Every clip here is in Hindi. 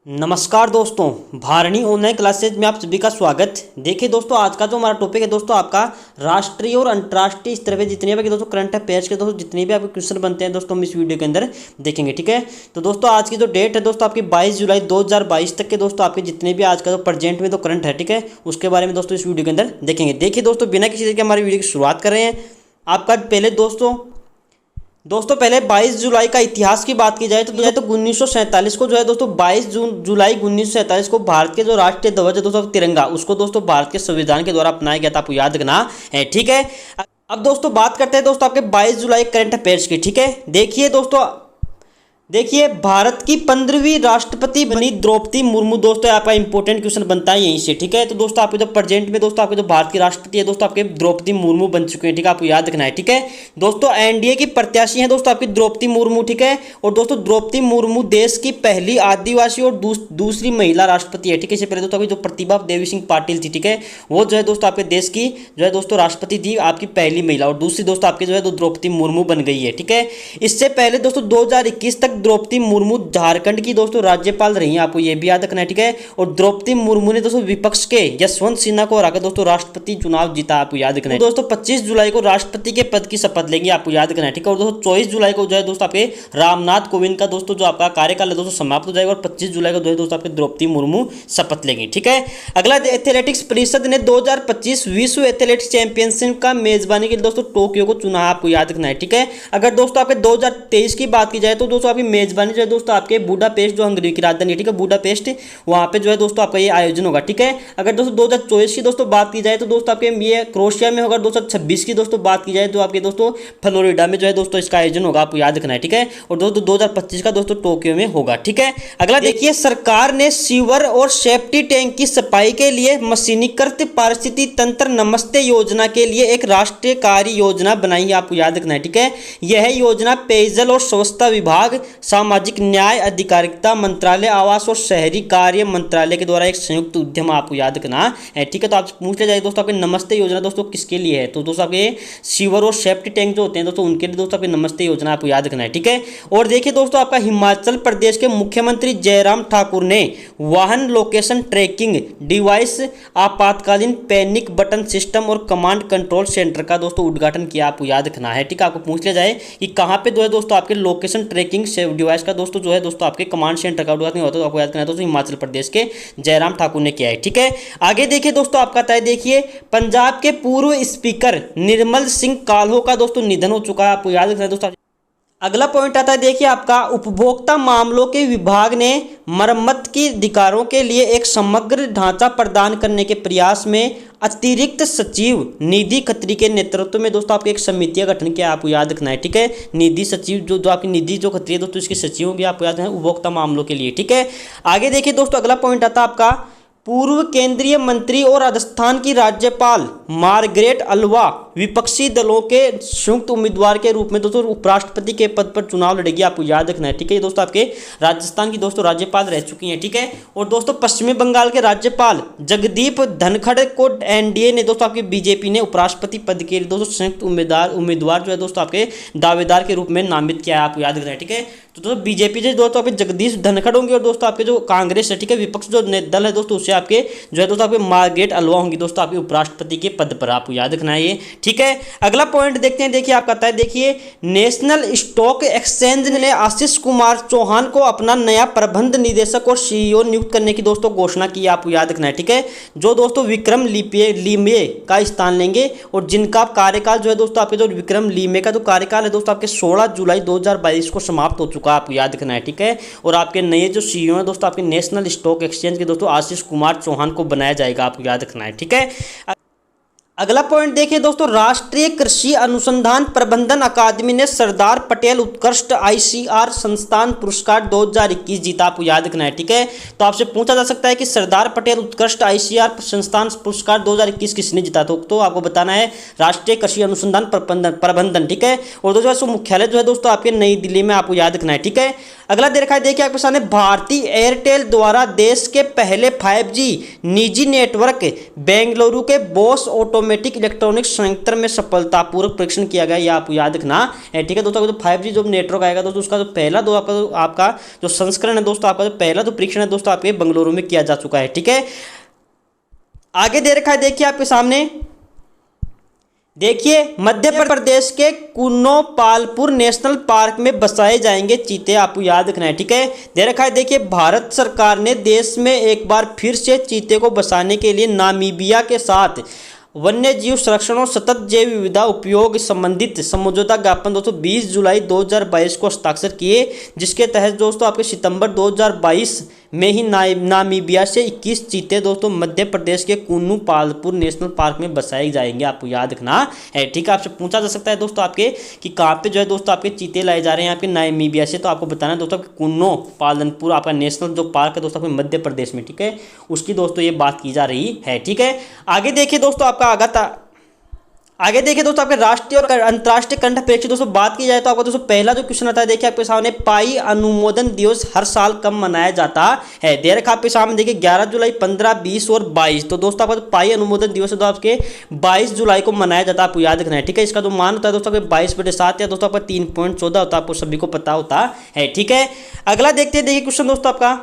नमस्कार दोस्तों, भारणी ऑनलाइन क्लासेज में आप सभी का स्वागत। देखिए दोस्तों, आज का जो हमारा टॉपिक है दोस्तों आपका राष्ट्रीय और अंतर्राष्ट्रीय स्तर पे जितने भी दोस्तों करंट अफेयर्स के दोस्तों जितने भी आपके क्वेश्चन बनते हैं दोस्तों हम इस वीडियो के अंदर देखेंगे। ठीक है, तो दोस्तों आज की जो डेट है दोस्तों आपकी 22 जुलाई 2022 तक के दोस्तों आपके जितने भी आज का जो प्रेजेंट में तो करंट है, ठीक है, उसके बारे में दोस्तों इस वीडियो के अंदर देखेंगे। देखिए दोस्तों, बिना किसी तरीके हमारी वीडियो की शुरुआत कर रहे हैं। आपका पहले दोस्तों पहले 22 जुलाई का इतिहास की बात की जाए तो 1947 को जो है दोस्तों 22 जुलाई 1947 को भारत के जो राष्ट्रीय ध्वज है दोस्तों तिरंगा, उसको दोस्तों भारत के संविधान के द्वारा अपनाया गया था, आपको याद रखना है। ठीक है, अब दोस्तों बात करते हैं दोस्तों आपके 22 जुलाई करंट अफेयर्स की। ठीक है, देखिए भारत की 15वीं राष्ट्रपति बनी द्रौपदी मुर्मू दोस्तों, आपका इंपॉर्टेंट क्वेश्चन बनता है यहीं से। ठीक है, तो दोस्तों आपके जो प्रेजेंट में दोस्तों आपके जो भारत की राष्ट्रपति है दोस्तों आपके द्रौपदी मुर्मू बन चुके हैं। ठीक है, आपको याद रखना है। ठीक है दोस्तों, एनडीए की प्रत्याशी हैं दोस्तों आपकी द्रौपदी मुर्मू। ठीक है, और दोस्तों द्रौपदी मुर्मू देश की पहली आदिवासी और दूसरी महिला राष्ट्रपति है। ठीक है, इससे पहले दोस्तों आपकी जो प्रतिभा देवी सिंह पाटिल थी, ठीक है, वो जो है दोस्तों आपके देश की जो है दोस्तों राष्ट्रपति थी, आपकी पहली महिला, और दूसरी दोस्तों आपकी जो है द्रौपदी मुर्मू बन गई है। ठीक है, इससे पहले दोस्तों 2021 तक द्रौपदी मुर्मू झारखंड की दोस्तों राज्यपाल रही हैं, आपको यह भी याद रखना है। ठीक है, और द्रौपदी मुर्मू ने दोस्तों विपक्ष के यशवंत सिन्हा को हराकर दोस्तों राष्ट्रपति चुनाव जीता, आपको याद रखना है। दोस्तों 25 जुलाई को राष्ट्रपति के पद की शपथ लेंगे, आपको याद रखना है। ठीक है, और दोस्तों 24 जुलाई को जो है दोस्तों आपके रामनाथ कोविंद का दोस्तों जो आपका कार्यकाल है दोस्तों समाप्त हो जाएगा, और 25 जुलाई को जो है दोस्तों आपके द्रौपदी मुर्मू शपथ लेंगे। ठीक है, अगला एथलेटिक्स परिषद ने 2025 विश्व एथलेटिक्स चैंपियनशिप का मेजबानी के लिए दोस्तों टोक्यो को चुना, आपको याद रखना है। ठीक है, अगर दोस्तों आपके 2023 की बात की जाए तो दोस्तों आपकी मेजबानी जो है दोस्तों आपके बुडापेस्ट जो हंगरी की राजधानी है, ठीक है, बुडापेस्ट, वहां पे जो है दोस्तों आपका ये आयोजन होगा। ठीक है, अगर दोस्तों 2024 की दोस्तों बात की जाए तो दोस्तों आपके ये क्रोएशिया में होगा। 2026 की दोस्तों बात की जाए तो आपके दोस्तों फ्लोरिडा में जो है दोस्तों इसका आयोजन होगा, आपको याद रखना है। ठीक है, और दोस्तों 2025 का दोस्तों टोक्यो में होगा। ठीक है, अगला देखिए, सरकार ने सीवर और सेफ्टी टैंक की सफाई के लिए मशीनीकृत पारिस्थितिकी तंत्र नमस्ते योजना के लिए एक राष्ट्रीय कार्य योजना बनाई है, आपको याद रखना है। ठीक है, यह योजना पेयजल और स्वच्छता विभाग, सामाजिक न्याय अधिकारिता मंत्रालय, आवास और शहरी कार्य मंत्रालय के द्वारा एक संयुक्त उद्यम, आपको याद रखना है। ठीक है, तो आप पूछ लिया जाए दोस्तों आपके नमस्ते योजना दोस्तों किसके लिए है, तो दोस्तों आपके सीवर और सेफ्टी टैंक जो होते हैं दोस्तों उनके लिए दोस्तों आपकी नमस्ते योजना, आपको याद रखना है। ठीक है, और देखिए दोस्तों आपका हिमाचल प्रदेश के मुख्यमंत्री जयराम ठाकुर ने वाहन लोकेशन ट्रैकिंग डिवाइस, आपातकालीन पैनिक बटन सिस्टम और कमांड कंट्रोल सेंटर का दोस्तों उद्घाटन किया, आपको याद रखना है। ठीक है, आपको पूछ लिया जाए कि कहाँ पे जो है दोस्तों आपके लोकेशन ट्रैकिंग डिवाइस का दोस्तों जो है दोस्तों आपके कमांड सेंटर का उद्घाटन होता है, तो आपको याद करना है दोस्तों हिमाचल प्रदेश के जयराम ठाकुर ने किया है। ठीक है, आगे देखिए दोस्तों आपका तय देखिए, पंजाब के पूर्व स्पीकर निर्मल सिंह काल्हो का दोस्तों निधन हो चुका है, आपको याद रखना है दोस्तों। अगला पॉइंट आता है देखिए आपका, उपभोक्ता मामलों के विभाग ने मरम्मत की अधिकारों के लिए एक समग्र ढांचा प्रदान करने के प्रयास में अतिरिक्त सचिव निधि खत्री के नेतृत्व में दोस्तों आपके एक समिति का गठन किया, आपको याद रखना है। ठीक है, निधि सचिव जो आपकी निधि जो खत्री है दोस्तों इसके सचिव होंगे, आपको याद है, उपभोक्ता मामलों के लिए। ठीक है, आगे देखिए दोस्तों अगला पॉइंट आता है आपका, पूर्व केंद्रीय मंत्री और राजस्थान की राज्यपाल मार्गरेट अल्वा विपक्षी दलों के संयुक्त उम्मीदवार के रूप में दोस्तों उपराष्ट्रपति के पद पर चुनाव लड़ेगी, आपको याद रखना है। ठीक है, दोस्तों आपके राजस्थान की दोस्तों राज्यपाल रह चुकी हैं। ठीक है, और दोस्तों पश्चिमी बंगाल के राज्यपाल जगदीप धनखड़ को एनडीए ने दोस्तों आपके बीजेपी ने उपराष्ट्रपति पद के लिए दोस्तों संयुक्त उम्मीदवार जो है दोस्तों आपके दावेदार के रूप में नामित किया है, आपको याद रखना है। ठीक है, तो दोस्तों बीजेपी जो दोस्तों आपके जगदीश धनखड़ होंगे, और दोस्तों आपके जो कांग्रेस है, ठीक है, विपक्ष जो दल है दोस्तों उससे आपके जो है दोस्तों आपके मार्गरेट अल्वा होंगी दोस्तों आपके उपराष्ट्रपति के पद पर, आपको याद रखना है ये। ठीक है, अगला पॉइंट देखते हैं, देखिए आपका आता है देखिए, नेशनल स्टॉक एक्सचेंज ने आशीष कुमार चौहान को अपना नया प्रबंध निदेशक और सीईओ नियुक्त करने की दोस्तों घोषणा की, आपको याद रखना है। ठीक है, जो दोस्तों विक्रम लीमे का स्थान लेंगे, और जिनका कार्यकाल जो है दोस्तों आपके जो विक्रम लीमे का जो कार्यकाल है दोस्तों आपके 16 जुलाई 2022 को समाप्त हो चुका है, आपको याद रखना है। ठीक है, और आपके नए जो सीईओ है दोस्तों आपके नेशनल स्टॉक एक्सचेंज के दोस्तों आशीष कुमार चौहान को बनाया जाएगा, आपको याद रखना है। ठीक है, अगला पॉइंट देखिए दोस्तों, राष्ट्रीय कृषि अनुसंधान प्रबंधन अकादमी ने सरदार पटेल उत्कृष्ट आईसीआर संस्थान पुरस्कार 2021 जीता, आपको याद रखना है। ठीक है, तो आपसे पूछा जा सकता है कि सरदार पटेल उत्कृष्ट आईसीआर संस्थान पुरस्कार 2021 किसने जीता, तो आपको बताना है राष्ट्रीय कृषि अनुसंधान प्रबंधन। ठीक है, और दोस्तों मुख्यालय जो है दोस्तों आपके नई दिल्ली में, आपको याद रखना है। ठीक है, अगला देखा है देखिए आपके सामने, भारतीय एयरटेल द्वारा देश के पहले 5G निजी नेटवर्क बेंगलुरु के बोस ऑटो ऑटोमेटिक इलेक्ट्रॉनिक संयंत्र में सफलतापूर्वक परीक्षण किया गया, यह आपको याद रखना है। ठीक है दोस्तों, जो 5G जो नेटवर्क आएगा दोस्तों, उसका जो पहला दो आपका जो संस्करण है दोस्तों, आपका जो पहला जो परीक्षण है दोस्तों आपके बेंगलुरु में किया जा चुका है। ठीक है, आगे दे रखा है, देखिए आपके सामने, देखिए मध्य प्रदेश के कुन्नोपालपुर नेशनल पार्क में बसाए जाएंगे चीते, आपको याद रखना है। ठीक है, दे रखा है, देखिए भारत सरकार ने देश में एक बार फिर से चीते को बसाने के लिए नामीबिया के साथ वन्य जीव संरक्षण और सतत जैव विविधता उपयोग संबंधित समझौता ज्ञापन दोस्तों 20 जुलाई 2022 को हस्ताक्षर किए, जिसके तहत दोस्तों आपके सितंबर 2022 में ही नामीबिया से 21 चीते दोस्तों मध्य प्रदेश के कुन्नूपालपुर नेशनल पार्क में बसाए जाएंगे, आपको याद रखना है। ठीक है, आपसे पूछा जा सकता है दोस्तों आपके कि कहाँ पे जो है दोस्तों आपके चीते लाए जा रहे हैं आपके नामीबिया से, तो आपको बताना है दोस्तों कुन्नूपालपुर आपका नेशनल जो पार्क है दोस्तों आपके मध्य प्रदेश में। ठीक है, उसकी दोस्तों ये बात की जा रही है। ठीक है, आगे देखिए दोस्तों आगे देखिए दोस्तों आपके राष्ट्रीय और अंतर्राष्ट्रीय कंठ परीक्षा दोस्तों बात की जाए तो आपको दोस्तों पहला जो क्वेश्चन आता है, देखिए आपके सामने पाई अनुमोदन दिवस हर साल कब मनाया जाता है। दे रखा आपके सामने, देखिए 11 जुलाई, 15, 20 और 22। तो दोस्तों आपका पाई अनुमोदन दिवस है तो आपके 22 जुलाई को मनाया जाता है, आपको याद रखना है। ठीक है, इसका जो मान होता है दोस्तों आपके 22/7 या दोस्तों आपका 3.14 होता है, आपको सभी को पता होता है। ठीक है, अगला देखते हैं, देखिए क्वेश्चन दोस्तों आपका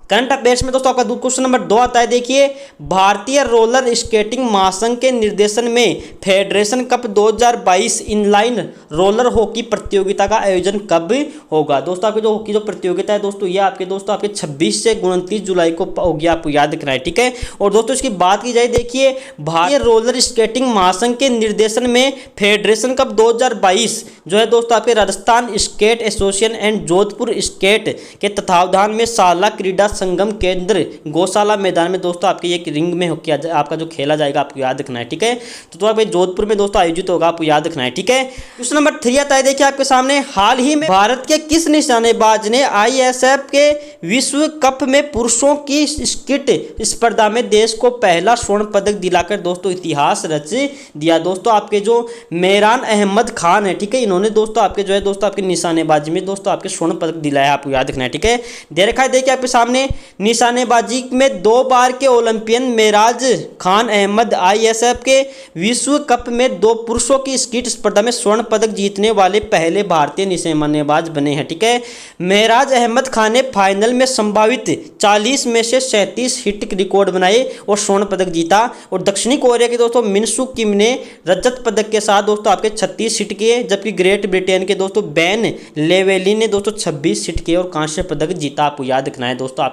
करंट अफेयर्स में दोस्तों आपका क्वेश्चन नंबर 2 आता है। देखिए भारतीय रोलर स्केटिंग महासंघ के निर्देशन में federation cup 2022 inline roller hockey प्रतियोगिता का आयोजन कब होगा। दोस्तों आपकी जो हॉकी जो प्रतियोगिता है दोस्तों, ये आपके दोस्तों आपके 26 से 29 जुलाई को होगी, आपको याद रखना है। ठीक है, और दोस्तों इसकी बात की जाए, देखिए भारतीय रोलर स्केटिंग महासंघ के निर्देशन में फेडरेशन कप 2022 जो है दोस्तों आपके Rajasthan skate association and Jodhpur skate के तत्वावधान में शाला क्रीडा संगम केंद्र गौशाला मैदान में दोस्तों आपके एक रिंग में किया आपका जो खेला जाएगा, आपको याद रखना है। ठीक है, तो आपके जोधपुर में दोस्तों आयोजित होगा, आपको याद रखना है। ठीक है, क्वेश्चन नंबर 3 आता है, देखिए आपके सामने, हाल ही में भारत के किस निशानेबाज ने ISF के विश्व कप में पुरुषों की स्कीट स्पर्धा में देश को पहला स्वर्ण पदक दिलाकर दोस्तों इतिहास रच दिया। दोस्तों आपके जो मेहरान अहमद खान है, ठीक है, इन्होंने दोस्तों आपके जो है दोस्तों आपके निशानेबाजी में दोस्तों आपके स्वर्ण पदक दिलाया, आपको याद रखना है। ठीक है, दे रखा है, देखिए आपके सामने निशानेबाजी में 2 बार के ओलंपियन मेहराज खान अहमद ISF के विश्व कप में 2 पुरुषों की स्कीट स्पर्धा में स्वर्ण पदक जीतने वाले पहले भारतीय निशानेबाज बने हैं। ठीक है, मेहराज अहमद खान ने फाइनल में संभावित 40 में से 37 हिट रिकॉर्ड बनाए और स्वर्ण पदक जीता, और दक्षिणी कोरिया के दोस्तों मिनसू किम ने रजत पदक के साथ दोस्तों आपके 36 हिट किए, जबकि ग्रेट ब्रिटेन के दोस्तों बेन लेवेली ने दोस्तों 26 हिट किए और कांस्य पदक जीता, आपको याद रखना है। दोस्तों आपके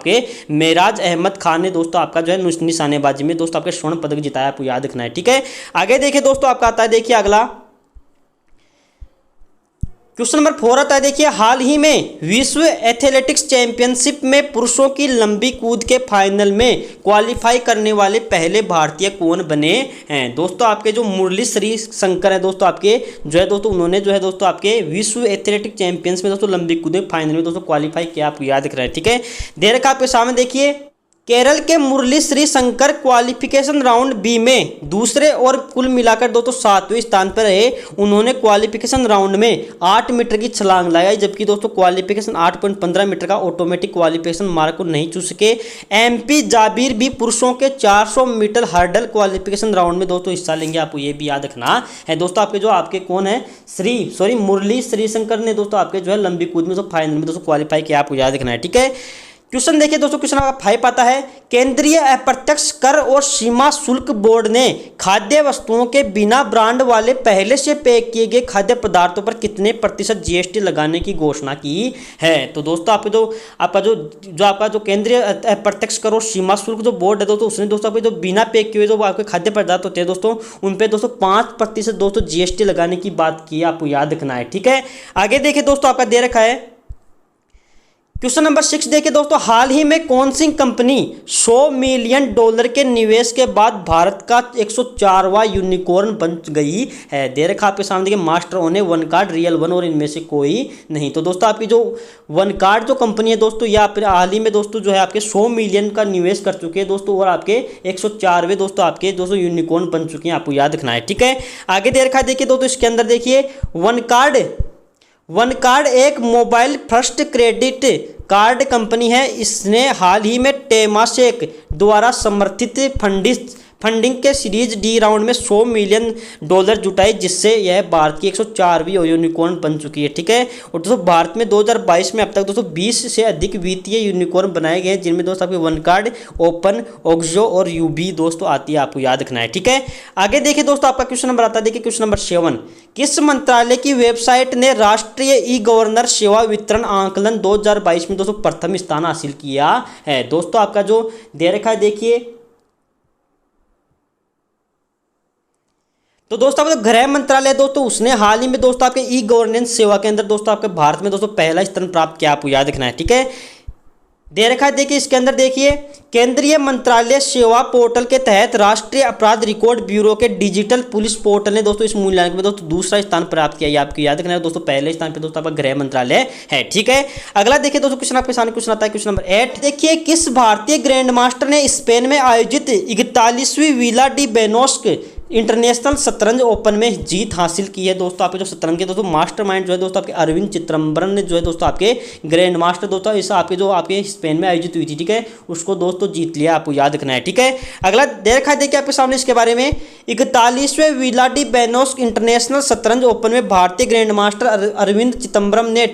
मेहराज अहमद खान ने दोस्तों आपका जो है निशानेबाजी में दोस्तों आपके स्वर्ण पदक जिताया, आपको याद रखना है। ठीक है, आगे देखिए दोस्तों आपका आता है, देखिए अगला क्वेश्चन नंबर 4 आता है। देखिए हाल ही में विश्व एथलेटिक्स चैंपियनशिप में पुरुषों की लंबी कूद के फाइनल में क्वालिफाई करने वाले पहले भारतीय कौन बने हैं। दोस्तों आपके जो मुरली श्री शंकर है दोस्तों आपके जो है दोस्तों, उन्होंने जो है दोस्तों आपके विश्व एथलेटिक चैंपियंस में दोस्तों लंबी कूद फाइनल में दोस्तों क्वालिफाई किया, आपको याद रख रहे हैं। ठीक है, दे रखा आपके सामने, देखिए केरल के Murali Sreeshankar qualification round B में दूसरे और कुल मिलाकर दोस्तों 7वें स्थान पर रहे। उन्होंने क्वालिफिकेशन राउंड में 8 मीटर की छलांग लगाई, जबकि दोस्तों क्वालिफिकेशन 8.15 मीटर का ऑटोमेटिक क्वालिफिकेशन मार्क को नहीं छू सके। MP जाबिर भी पुरुषों के 400 मीटर हर्डल क्वालिफिकेशन राउंड में दोस्तों हिस्सा लेंगे, आपको ये भी याद रखना है। दोस्तों आपके जो आपके कौन है मुरली श्री शंकर ने दोस्तों आपके जो है लंबी कूद में फाइनल में दोस्तों क्वालिफाई किया, आपको याद रखना है। ठीक है, क्वेश्चन देखिए दोस्तों, क्वेश्चन नंबर 5 आता है, केंद्रीय अप्रत्यक्ष कर और सीमा शुल्क बोर्ड ने खाद्य वस्तुओं के बिना ब्रांड वाले पहले से पैक किए गए खाद्य पदार्थों पर कितने % GST लगाने की घोषणा की है। तो दोस्तों आपका जो केंद्रीय अप्रत्यक्ष कर और सीमा शुल्क जो बोर्ड है दोस्तों, उसने दोस्तों आपके जो बिना पैक किए हुए जो आपके खाद्य पदार्थ होते हैं दोस्तों, उन पर दोस्तों 5% दोस्तों GST लगाने की बात की, आपको याद रखना है। ठीक है, आगे देखिए दोस्तों आपका दे रखा है क्वेश्चन नंबर 6, देखिए दोस्तों हाल ही में कौन सी कंपनी $100 मिलियन के निवेश के बाद भारत का 104वां यूनिकॉर्न बन गई है। दे रखा आपके सामने, देखिए मास्टर ओने, वन कार्ड, रियल वन और इनमें से कोई नहीं। तो दोस्तों आपकी जो वन कार्ड जो कंपनी है दोस्तों, ये आप हाल ही में दोस्तों जो है आपके 100 मिलियन का निवेश कर चुके हैं दोस्तों, और आपके 104वें दोस्तों आपके दोस्तों यूनिकॉर्न बन चुके हैं, आपको याद रखना है। ठीक है, आगे दे रखा है, देखिए दोस्तों इसके अंदर देखिए वन कार्ड एक mobile first credit card company है। इसने हाल ही में टेमासेक द्वारा समर्थित फंडिंग के सीरीज डी राउंड में $100 मिलियन जुटाई, जिससे यह भारत की 104वीं यूनिकॉर्न बन चुकी है। ठीक है, और दोस्तों भारत में 2022 में अब तक दोस्तों 20 से अधिक वित्तीय यूनिकॉर्न बनाए गए हैं, जिनमें दोस्तों आपके वन कार्ड, ओपन, ऑक्सो और यूबी दोस्तों आती है, आपको याद रखना है। ठीक है, आगे देखिए दोस्तों आपका क्वेश्चन नंबर आता है, देखिए क्वेश्चन नंबर 7, किस मंत्रालय की वेबसाइट ने राष्ट्रीय ई गवर्नर सेवा वितरण आंकलन 2022 में दोस्तों प्रथम स्थान हासिल किया है? दोस्तों आपका जो दे रखा है देखिए, तो दोस्तों आपका गृह मंत्रालय दोस्तों उसने हाल ही में दोस्तों आपके ई गवर्नेंस सेवा के अंदर दोस्तों आपके भारत में दोस्तों पहला स्थान प्राप्त किया, आपको याद रखना है। ठीक है, दे रखा है देखिए इसके अंदर देखिए, केंद्रीय मंत्रालय सेवा पोर्टल के तहत राष्ट्रीय अपराध रिकॉर्ड ब्यूरो के डिजिटल पुलिस पोर्टल ने दोस्तों इस मूल्यांकन में दोस्तों दूसरा स्थान प्राप्त किया। ये आपको याद रखना है दोस्तों, पहले स्थान पे दोस्तों आपका गृह मंत्रालय है। ठीक है, अगला देखिए दोस्तों क्वेश्चन आपके सामने क्वेश्चन आता है क्वेश्चन नंबर 8, देखिए किस भारतीय ग्रैंड मास्टर ने स्पेन में आयोजित 41वीं विला डी बेनोस्क इंटरनेशनल शतरंज ओपन में जीत हासिल की है? दोस्तों आपके जो शतरंज के दोस्तों मास्टरमाइंड जो है दोस्तों आपके अरविंद चिदम्बरम ने जो है दोस्तों आपके ग्रैंड मास्टर दोस्तों इस आपके जो आपके स्पेन में आयोजित हुई थी, ठीक है, उसको दोस्तों जीत लिया, आपको याद रखना है। ठीक है, अगला देखा देखिए आपके सामने इसके बारे में, 41वें विला डी बेनोस्क इंटरनेशनल शतरंज ओपन में भारतीय ग्रैंड मास्टर अरविंद चिदम्बरम ने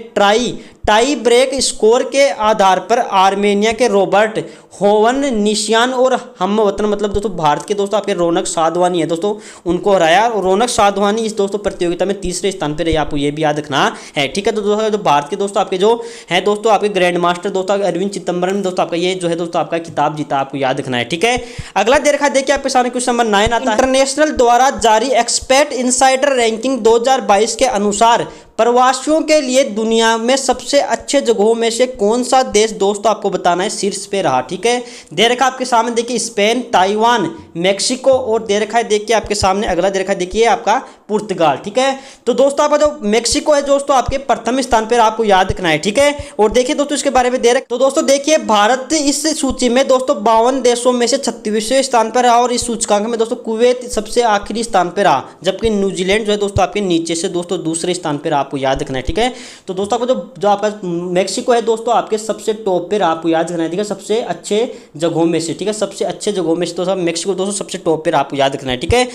टाई ब्रेक स्कोर के आधार पर आर्मेनिया के रॉबर्ट होवननिशियान और हम वतन मतलब दोस्तों भारत के दोस्तों आपके रौनक साधवानी है दोस्तों, उनको हराया। और रौनक साधवानी इस दोस्तों प्रतियोगिता में तीसरे स्थान पर रही, आपको ये भी याद रखना है। ठीक है, तो दोस्तों जो भारत के दोस्तों आपके जो है दोस्तों आपके ग्रैंड मास्टर दोस्तों अरविंद चिदम्बरम दोस्तों आपका ये जो है दोस्तों आपका खिताब जीता, आपको याद रखना है। ठीक है, अगला दे रखा देखिए आपके सामने क्वेश्चन नंबर 9 आता है, इंटरनेशनल द्वारा जारी एक्सपर्ट इनसाइडर रैंकिंग 2022 के अनुसार प्रवासियों के लिए दुनिया में सबसे अच्छे जगहों में से कौन सा देश दोस्तों आपको बताना है शीर्ष पे रहा? ठीक है, दे रखा आपके सामने देखिए स्पेन, ताइवान, मेक्सिको और दे रखा है देखिए आपके सामने अगला दे रखा है देखिए आपका पुर्तगाल। ठीक है, तो दोस्तों आपका जो मेक्सिको है दोस्तों आपके प्रथम स्थान पर, आपको याद रखना है। ठीक है, और देखिए दोस्तों इसके बारे में दे रखा, तो दोस्तों देखिए भारत इस सूची में दोस्तों 52 देशों में से 36वें स्थान पर रहा और इस सूचकांक में दोस्तों कुवैत सबसे आखिरी स्थान पर रहा, जबकि न्यूजीलैंड जो है दोस्तों आपके नीचे से दोस्तों दूसरे स्थान पर, आपको याद रखना है। ठीक है, तो दोस्तों आपको जो आपका मेक्सिको है दोस्तों आपके सबसे टॉप पे, आपको याद रखना है। ठीक है, सबसे अच्छे जगहों में से, ठीक है, सबसे अच्छे जगहों में से दोस्तों मेक्सिको दोस्तों सबसे टॉप पे, आपको याद रखना है। ठीक है,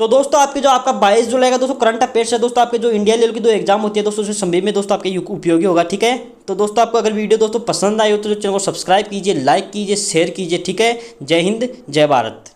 तो दोस्तों आपके जो आपका 22 जुलाई का दोस्तों करंट अफेयर्स है दोस्तों आपके जो इंडिया लेवल की जो एग्जाम होती है दोस्तों उसमें सभी में दोस्तों आपके उपयोगी होगा। ठीक है, तो दोस्तों आपको अगर वीडियो दोस्तों पसंद आई हो तो चैनल को सब्सक्राइब कीजिए, लाइक कीजिए, शेयर कीजिए। ठीक है, जय हिंद, जय भारत।